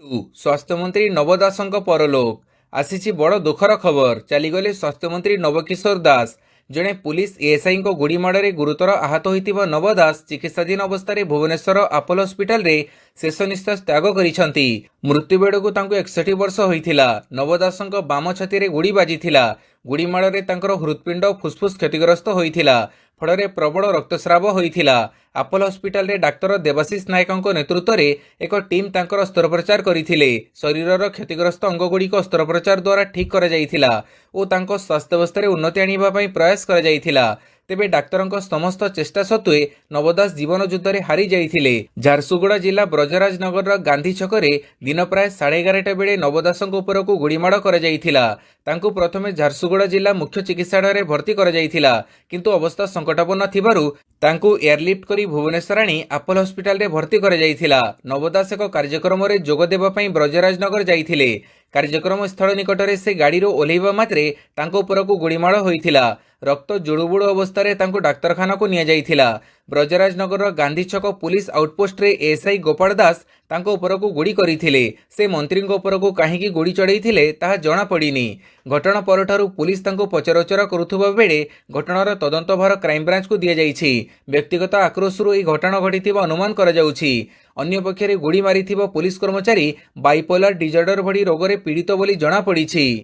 स्वास्थ्य मंत्री नव दासଙ୍କ परलोक आसीछि बड़ दुखर खबर। चलीगले स्वास्थ्य मंत्री नवकिशोर दास। जड़े पुलिस एएसआई गुड़ीमाड़े गुरुतर आहत होइतिबा नव दास चिकित्साधीन अवस्था भुवनेश्वर आपोलो हस्पिटाल रे शेष निश्वास त्याग करिसंती। मृत्यु बेड़कू 61 वर्ष होइथिला। नव दासଙ୍କ बाम छाती रे गुड़ी बाजिथिला। गुड़ीमाड़े तांकर हृदपिंड फुसफुस क्षतिग्रस्त होइथिला। फल प्रबल रक्तस्राव होइथिला। आपोलो हस्पिटाल रे डाक्तर देवाशीष नायक नेतृत्व रे एक टीम तांकर अस्त्रोपचार करथिले। शरीरर क्षतिग्रस्त अंगगुड़िक अस्त्रोपचार द्वारा ठीक करा जाइथिला ओ तांको स्वास्थ्यावस्था रे उन्नति आनिबा पई प्रयास करा जाइथिला। तेबे डाक्तरଙ୍କ समस्त चेष्टा सत्वे नवदास जीवन युद्ध हारी जाइथिले। झारसुगुड़ा जिला ब्रजराज नगर गांधी छकरे दिन प्राय 11:30 बेले नवदासଙ୍କ उपरकू गुड़ीमाड़ करा जाइथिला। तांकु प्रथमे झारसुगुड़ा जिला मुख्य चिकित्सालय भर्ती करा जाइथिला, किंतु अवस्था संकटापन्न थिबारु तांकु एयरलिफ्ट करी भुवनेश्वर आनी आपोलो हस्पिटाल रे भर्ती करा जाइथिला। नवदास एक कार्यक्रम रे जोग देबा पई ब्रजराज नगर जाइथिले। कार्यक्रम स्थल निकटरे से गाड़ी ओह्लैबा मात्रे तांको उपरकू गुड़ीमाड़ होइथिला। रक्त जुड़ुबुड़ु अवस्था तांको डाक्तरखाना को निया जाइथिला। ब्रजराज नगर गांधी छक पुलिस आउटपोस्ट रे एएसआई गोपाल दास तांको उपरकू गुड़ी करिथिले। से मंत्री उपरकू काहींकी गुड़ी चढ़ाइथिले ताहा जणा पड़िनी। घटना परठारु पुलिस तांको पचराउचरा करुथुबा बेले घटनार तदंत भार क्राइम ब्रांच को दिया जाइछि। व्यक्तिगत आक्रोशरू एही घटना घटिथिबा अनुमान करा जाउछि। अन्य पक्षरे गुड़ी मारिथिबा पुलिस कर्मचारी बाइपोलार डिजर्डर भली रोगरे पीड़ित बोली जणा पड़िछि।